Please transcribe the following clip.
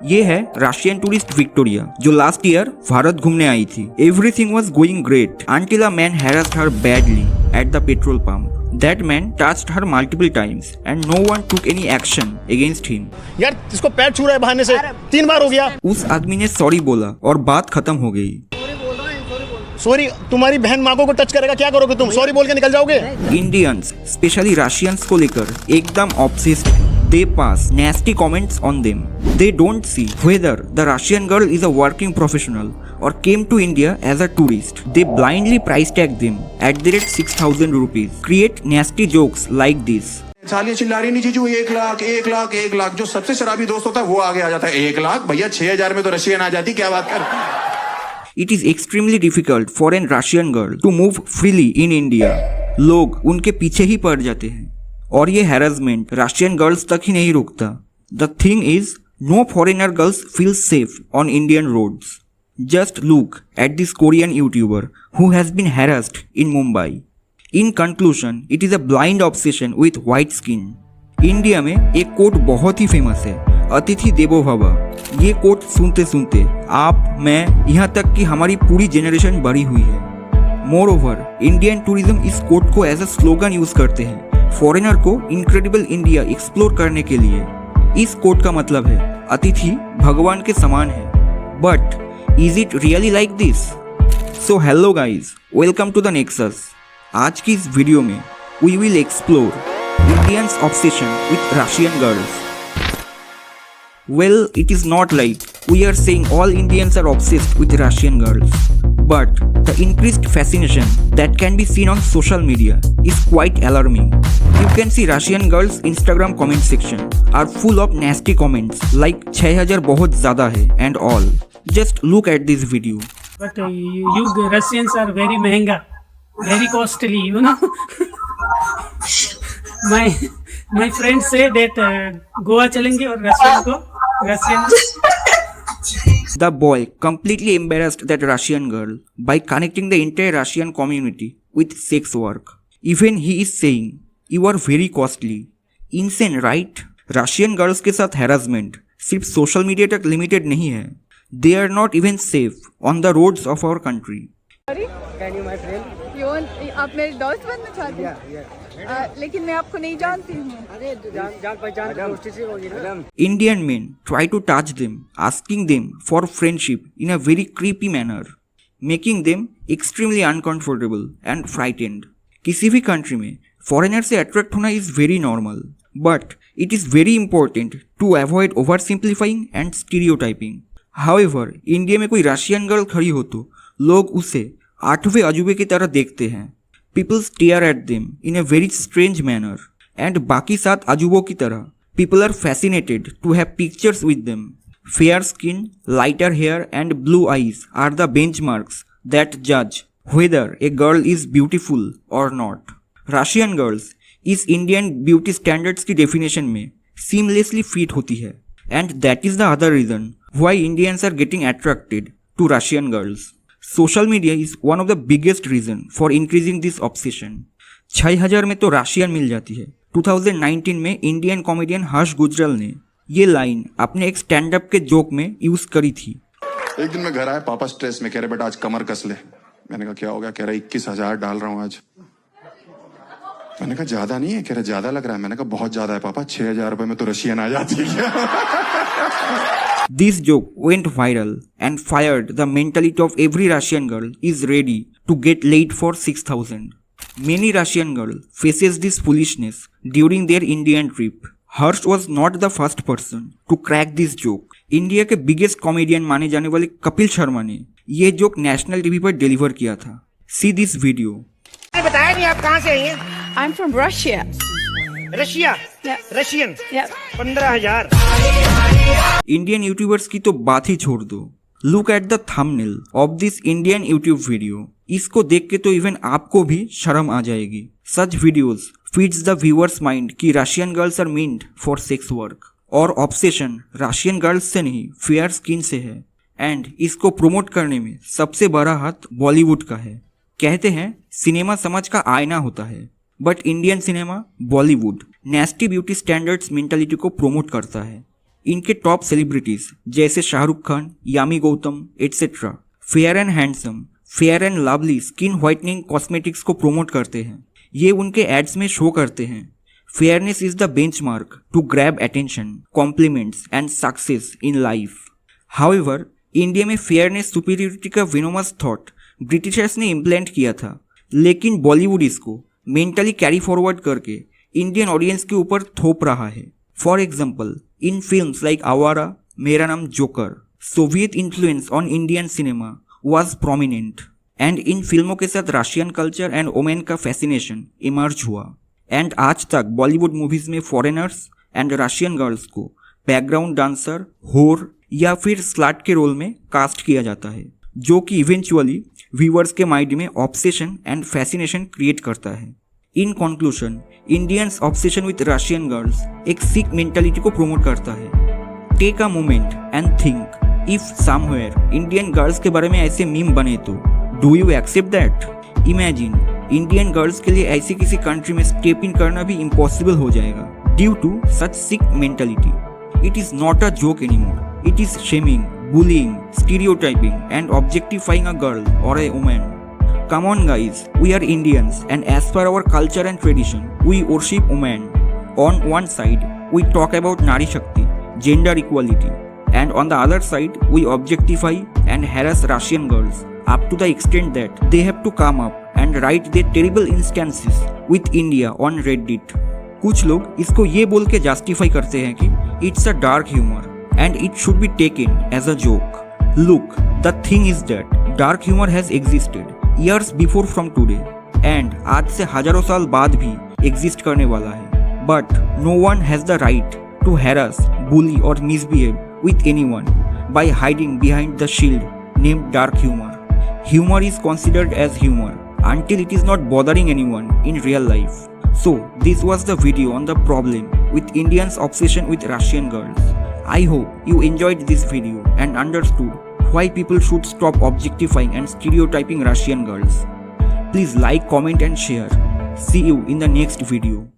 ये है Russian tourist Victoria जो लास्ट ईयर भारत घूमने आई थी। Everything was going great until a man harassed her badly at the petrol pump. That man touched her multiple times and no one took any action against him. यार इसको पैर छू रहा है बहाने से 3 बार हो गया। उस आदमी ने सॉरी बोला और बात खत्म हो गई। सॉरी तुम्हारी बहन माँ को टच करेगा क्या करोगे तुम? सॉरी बोल के निकल जाओगे? इंडियंस स्पेशली रशियंस को लेकर एकदम ऑब्सेस्ड है। They pass nasty comments on them. They don't see whether the Russian girl is a working professional or came to India as a tourist. They blindly price tag them at the rate 6,000 rupees. Create nasty jokes like this. सालियां चिल्ला रही नहीं जीजू 1 लाख 1 लाख 1 लाख। जो सबसे शराबी दोस्त होता है वो आगे आ जाता है 1 लाख। भैया 6,000 में तो रशियन आ जाती, क्या बात कर। It is extremely difficult for an Russian girl to move freely in India. लोग उनके पीछे ही पड़ जाते हैं और ये हैरेसमेंट रशियन गर्ल्स तक ही नहीं रुकता। The thing is no foreigner girls feel safe on Indian roads. Just look at this Korean YouTuber who has been harassed in Mumbai. In conclusion it is a blind obsession with white skin. India में एक coat बहुत ही famous है, अतिथि देवो भव। ये coat सुनते सुनते आप, मैं, यहाँ तक कि हमारी पूरी जेनरेशन बड़ी हुई है। मोर ओवर इंडियन टूरिज्म इस कोट को एज अ स्लोगन यूज करते हैं फॉरेनर को इनक्रेडिबल इंडिया एक्सप्लोर करने के लिए। इस कोट का मतलब है अतिथि भगवान के समान है। But is it really like this? So hello guys, welcome to the Nexus. आज की इस वीडियो में we will explore Indians obsession with Russian girls. Well, it is not like we are saying all Indians are obsessed with Russian girls, but the increased fascination that can be seen on social media is quite alarming. You can see Russian girls' Instagram comment section are full of nasty comments like 6000 बहुत ज़्यादा है and all. Just look at this video. But you Russians are very महंगा, very costly, you know. my friends say that Goa चलेंगे और Russian. The boy completely embarrassed that Russian girl by connecting the entire Russian community with sex work. Even he is saying, "You are very costly." Insane, right? Russian girls के साथ harassment सिर्फ social media तक limited नहीं है। They are not even safe on the roads of our country. Can you my friend? आप मेरे दोस्त बनना चाहते हैं? लेकिन मैं आपको नहीं जानती हूँ। अरे जान पहचान दोस्ती से होगी ना। Indian men try to touch them, asking them for friendship in a very creepy manner, making them extremely uncomfortable and frightened. किसी भी कंट्री में फॉरेनर से अट्रैक्ट होना is very normal, but it is very important to avoid oversimplifying and stereotyping. However, India में कोई Russian girl खड़ी हो तो लोग उसे 8वें अजूबे की तरह देखते हैं। People stare at them in a very strange manner, and बाकी 7 अजूबों की तरह people are fascinated to have pictures with them. Fair skin, lighter hair and blue eyes are the benchmarks that judge whether a girl is beautiful or not. Russian girls इस Indian beauty standards की definition में seamlessly fit होती है, and that is the other reason why Indians are getting attracted to Russian girls. Social media is one of the biggest reason for increasing this obsession. 6000 में तो Russian मिल जाती है। 2019 में Indian comedian हर्ष गुजराल ने ये line अपने एक स्टैंड अप के जोक में यूज करी थी। एक दिन मैं घर आया, पापा स्ट्रेस में कह रहे बेटा आज कमर कस ले। मैंने कहा क्या हो गया? कह रहा 21,000 डाल रहा हूँ आज। मैंने कहा ज्यादा नहीं है? कह रहा ज्यादा लग रहा है। मैंने कहा बहुत ज्यादा है पापा, 6,000 रुपए में तो रशियन आ जाती है। This joke went viral and fired the mentality of every Russian girl is ready to get laid for 6,000. Many Russian girls faces this foolishness during their Indian trip. Harsh was not the first person to crack this joke. India के biggest comedian माने जाने वाले कपिल शर्मा ने ये joke national TV पर deliver किया था। See this video. बताया नहीं आप कहाँ से आई हैं? I'm from Russia. Russia? Russian? 15,000। Indian YouTubers की तो बात ही छोड़ दो। Look at the thumbnail of this Indian YouTube video. इसको देख के तो इवन आपको भी शर्म आ जाएगी। Such videos feeds the viewers mind कि Russian girls are meant for sex work, और ऑब्सेशन रशियन गर्ल्स से नहीं फेयर स्किन से है। एंड इसको प्रमोट करने में सबसे बड़ा हाथ बॉलीवुड का है। कहते हैं सिनेमा समाज का आईना होता है, but Indian cinema Bollywood nasty beauty standards mentality को प्रमोट करता है। इनके टॉप सेलिब्रिटीज जैसे Shahrukh Khan, Yami Gautam etcetera fair and handsome, fair and lovely skin whitening cosmetics को प्रमोट करते हैं। ये उनके एड्स में शो करते हैं। Fairness is the benchmark to grab attention, compliments and success in life. However, India में फेयरनेस सुपीरियरिटी का विनोमस थॉट ब्रिटिशर्स ने इम्प्लेंट किया था, लेकिन बॉलीवुड इसको मेंटली कैरी फॉरवर्ड करके इंडियन ऑडियंस के ऊपर थोप रहा है। For example, in films like आवारा, मेरा नाम joker, Soviet influence on Indian cinema was prominent and in फिल्मों के साथ रशियन कल्चर एंड वोमेन का फैसिनेशन इमर्ज हुआ। एंड आज तक बॉलीवुड मूवीज में फॉरेनर्स एंड रशियन गर्ल्स को बैकग्राउंड डांसर, होर या फिर स्लट के रोल में कास्ट किया जाता है, जो कि इवेंचुअली व्यूअर्स के माइंड में ऑब्सेशन एंड फैसिनेशन क्रिएट करता है। In conclusion, Indians obsession with Russian girls एक सिक मेंटालिटी को प्रमोट करता है। Take a moment and think, if somewhere Indian girls के बारे में ऐसे मीम बने तो do you accept that? Imagine, Indian girls के लिए ऐसी किसी कंट्री में स्टेप इन करना भी इम्पॉसिबल हो जाएगा due to such sick mentality. It is not a joke anymore, it is shaming, bullying, stereotyping and objectifying a girl or a woman. Come on guys, we are Indians and as per our culture and tradition, we worship women. On one side, we talk about Nari Shakti, gender equality, and on the other side, we objectify and harass Russian girls up to the extent that they have to come up and write their terrible instances with India on Reddit. कुछ लोग इसको ये बोल के justify करते हैं कि it's a dark humor and it should be taken as a joke. Look, the thing is that dark humor has existed years before from today and आज से हजारों साल बाद भी exist करने वाला है। But no one has the right to harass, bully or misbehave with anyone by hiding behind the shield named dark humor. Humor is considered as humor until it is not bothering anyone in real life. So this was the video on the problem with Indians' obsession with Russian girls. I hope you enjoyed this video and understood why people should stop objectifying and stereotyping Russian girls. Please like, comment and share. See you in the next video.